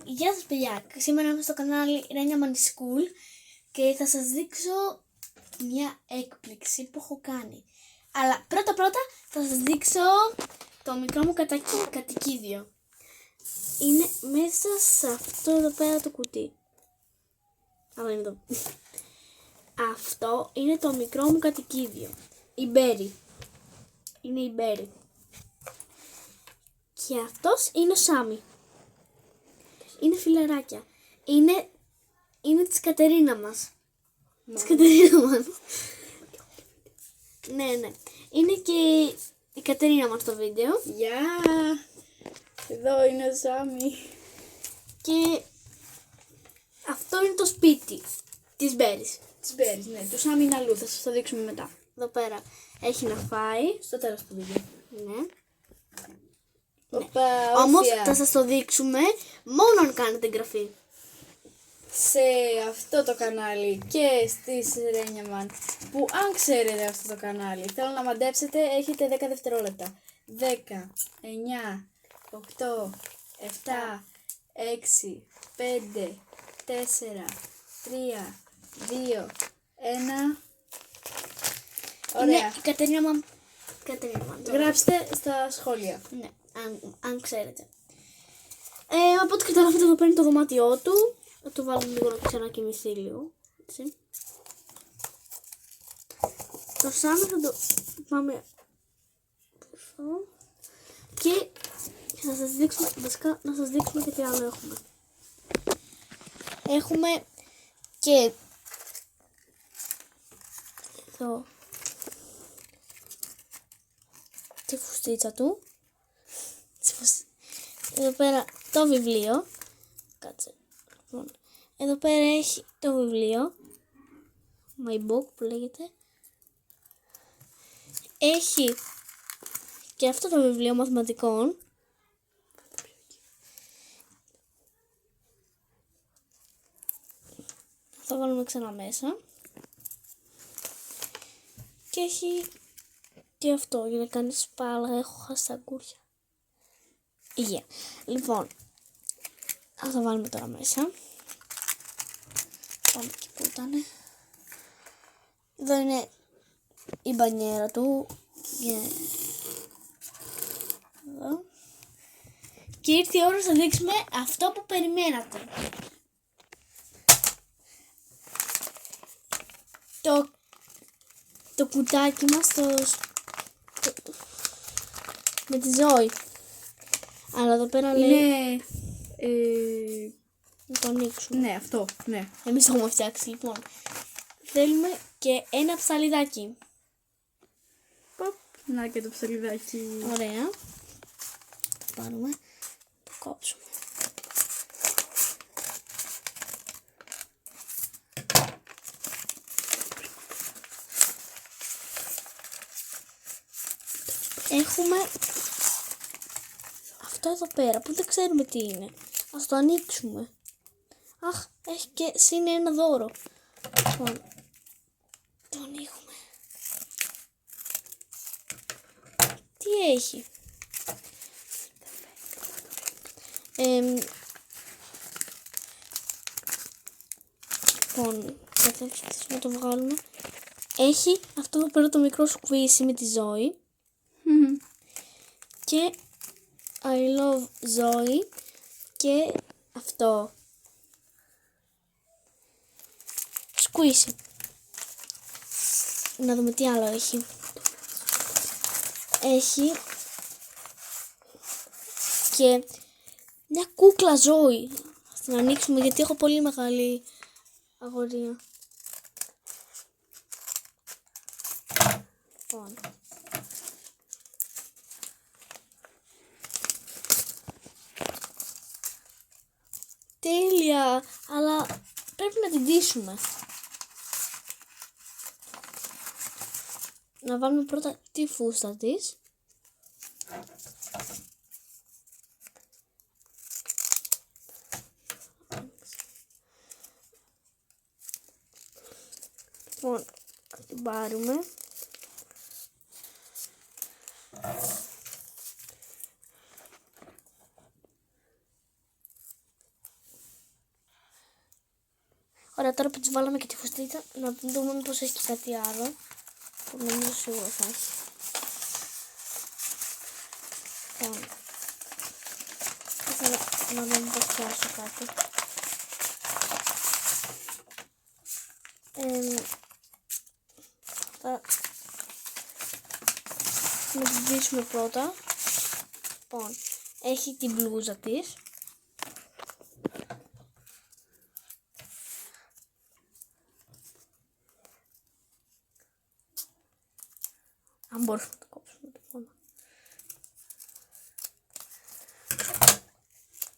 Γεια σας παιδιά, σήμερα είμαι στο κανάλι Renia Money School και θα σας δείξω μια έκπληξη που έχω κάνει. Αλλά πρώτα θα σας δείξω το μικρό μου κατοικίδιο. Είναι μέσα σε αυτό εδώ πέρα το κουτί. Αλλά είναι εδώ. Αυτό είναι το μικρό μου κατοικίδιο. Η Μπέρι. Είναι η Μπέρι. Και αυτός είναι ο Σάμι. Είναι φιλαράκια. Είναι της Κατερίνα μας. Της Κατερίνα μας. Ναι. Είναι και η Κατερίνα μας στο βίντεο. Γεια! Εδώ είναι ο Σάμι. Και αυτό είναι το σπίτι της Μπέρις. Της Μπέρις, ναι. Του Σάμι είναι αλλού. Θα σας το δείξουμε μετά. Εδώ πέρα έχει να φάει. Στο τέλος του βίντεο. Ναι. Οπα, Όμως όφια. θα σας το δείξουμε μόνο αν κάνετε εγγραφή. Σε αυτό το κανάλι και στις Renia Man, που αν ξέρετε αυτό το κανάλι, θέλω να μαντέψετε, έχετε 10 δευτερόλεπτα. 10, 9, 8, 7, 6, 5, 4, 3, 2, 1. Ωραία. Είναι η Κατερίνα μας. Γράψτε στα σχόλια. Ναι, αν ξέρετε. Από ό,τι καταλάβετε εδώ παίρνει το δωμάτιό του. Θα το βάλουμε λίγο να ξανακοιμηθεί λίγο. Έτσι. Το Σάμι θα το πάμε πίσω. Και θα σας δείξουμε, βασικά να σας δείξουμε και τι άλλο έχουμε. Έχουμε και εδώ τη φουστίτσα του. Εδώ πέρα το βιβλίο. Κάτσε. Εδώ πέρα έχει το βιβλίο. My book που λέγεται. Έχει και αυτό το βιβλίο μαθηματικών. Θα το βάλουμε ξανά μέσα. Και έχει και αυτό για να κάνει σπάλα. Έχω χάσει τα αγκούρια. Υγεία. Λοιπόν, θα το βάλουμε τώρα μέσα. Πάμε εκεί που ήταν. Εδώ είναι η μπανιέρα του. Εδώ. Και ήρθε η ώρα να σας δείξουμε αυτό που περιμένατε. Το κουτάκι μας με τη Ζωή. Αλλά εδώ πέρα λέει να το ανοίξουμε. Ναι, αυτό. Ναι. Εμείς το έχουμε φτιάξει λοιπόν. Θέλουμε και ένα ψαλιδάκι. Ποπ. Να και το ψαλιδάκι. Ωραία. Το πάρουμε. Το κόψουμε. Έχουμε αυτό εδώ πέρα που δεν ξέρουμε τι είναι. Ας το ανοίξουμε. Αχ, έχει και συν ένα δώρο. Λοιπόν, το ανοίγουμε. Τι έχει? Λοιπόν, να το βγάλουμε. Έχει αυτό εδώ πέρα το μικρό σκουίσι με τη Ζωή. Και I love Ζωή. Και αυτό. Σκουίσι. Να δούμε τι άλλο έχει. Έχει και μια κούκλα Ζωή. Θα την ανοίξουμε γιατί έχω πολύ μεγάλη αγορία. Λοιπόν. Τέλεια, αλλά πρέπει να την ντύσουμε. Να βάλουμε πρώτα τη φούστα της. Λοιπόν, θα την πάρουμε. Ωραία, τώρα που τις βάλαμε και τη φουστίτσα, να δούμε μήπως έχει και κάτι άλλο. Που νομίζω σίγουρα θα έχει. Λοιπόν, ήθελα να δω μήπως πιάσω κάτι. Να την δείξουμε πρώτα. Λοιπόν, έχει την μπλούζα της. Αν μπορούμε να το κόψουμε λοιπόν.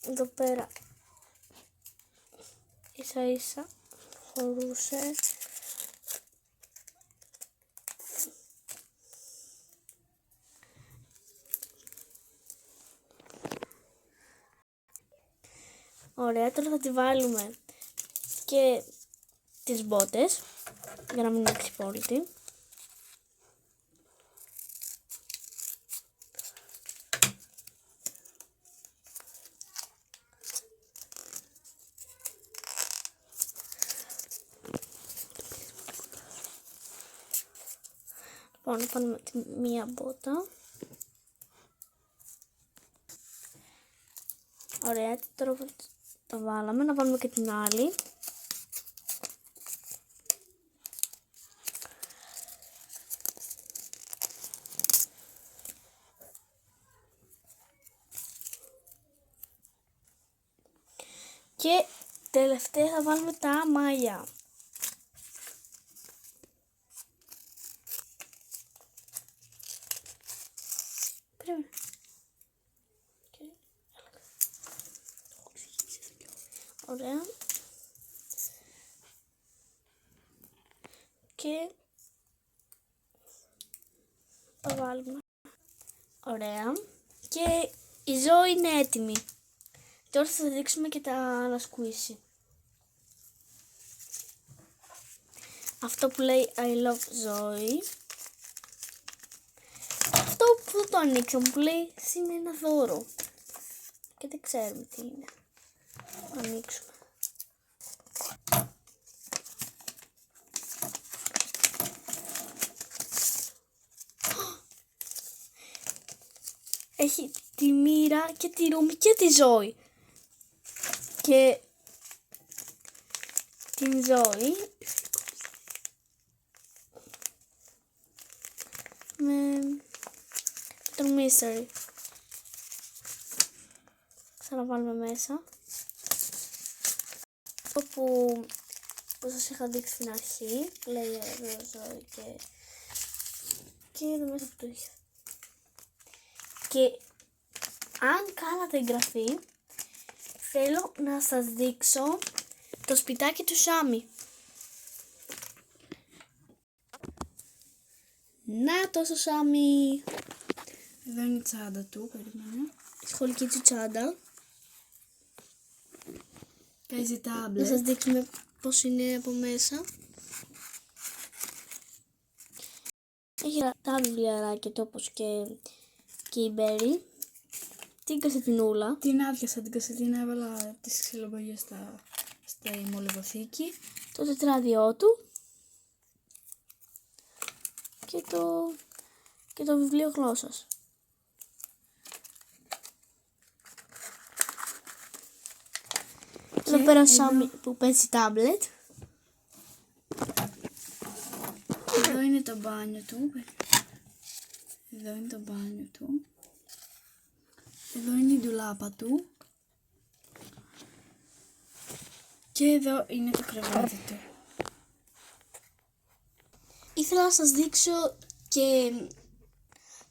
Εδώ πέρα ίσα ίσα χωρούσε. Ωραία, τώρα θα τη βάλουμε και τις μπότες για να μην είναι ξυπόλυτη. Λοιπόν, να πάρουμε τη μία μπότα. Ωραία, τώρα που το βάλαμε, να βάλουμε και την άλλη. Και τελευταία θα βάλουμε τα μαλλιά. Ωραία. Και το βάλουμε. Ωραία. Και η Ζώη είναι έτοιμη. Τώρα θα δείξουμε και τα ανασκούηση. Αυτό που λέει I love Ζώη. Αυτό που το ανοίξαμε που λέει είναι ένα δώρο. Και δεν ξέρουμε τι είναι. Θα ανοίξουμε. Έχει τη Μοίρα και τη Ρούμη και τη Ζώη. Και την Ζώη με το mystery. Ξαναβάλουμε μέσα. Αυτό που σας είχα δείξει στην αρχή, λέει εδώ Ζώη και εδώ μέσα που το είχε. Και αν κάνατε εγγραφή, θέλω να σας δείξω το σπιτάκι του Σάμι. Να το Σάμι! Εδώ είναι η τσάντα του, περίμενε. Η σχολική του τσάντα. Παίζει Να τάμπλετ. σας δείξουμε πώς είναι από μέσα. Έχει τα βιβλιαράκια του όπως και η Μπέρι. Την κασετινούλα. Την άδειασα την κασετίνα, έβαλα τις ξυλομπογιές στα ημολευοθήκη. Το τετράδιό του. Και το βιβλίο γλώσσας. Εδώ πέρα ο Σάμι που παίζει τάμπλετ. Εδώ είναι το μπάνιο του. Εδώ είναι το μπάνιο του. Εδώ είναι η ντουλάπα του. Και εδώ είναι το κρεβάτι του. Ήθελα να σας δείξω και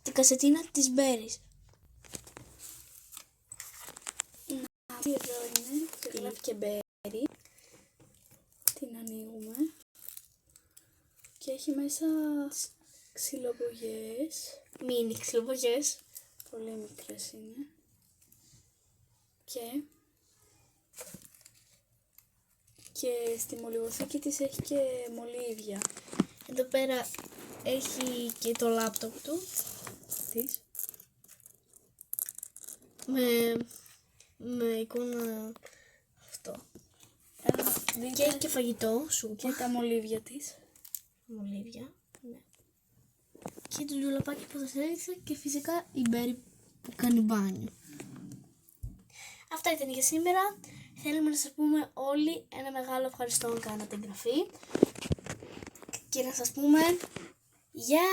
την κασετίνα της Μπέρις. Αυτή εδώ είναι, το γράφει και Μπέρι. Την ανοίγουμε. Και έχει μέσα ξυλομπογιές. Μίνι ξυλοπογιές. Πολύ μικρές είναι. Και στη μολυβοθήκη της έχει και μολύβια. Εδώ πέρα έχει και το λάπτοπ του. Της. Με εικόνα αυτό. δείτε. Και φαγητό, σούπα. Και τα μολύβια της. Μολύβια. Ναι. Και το ντουλαπάκι που σας έδειξα και φυσικά η Μπέρι που κάνει μπάνιο. Αυτά ήταν για σήμερα. Θέλουμε να σας πούμε όλοι ένα μεγάλο ευχαριστώ αν κάνατε εγγραφή. Και να σας πούμε γεια!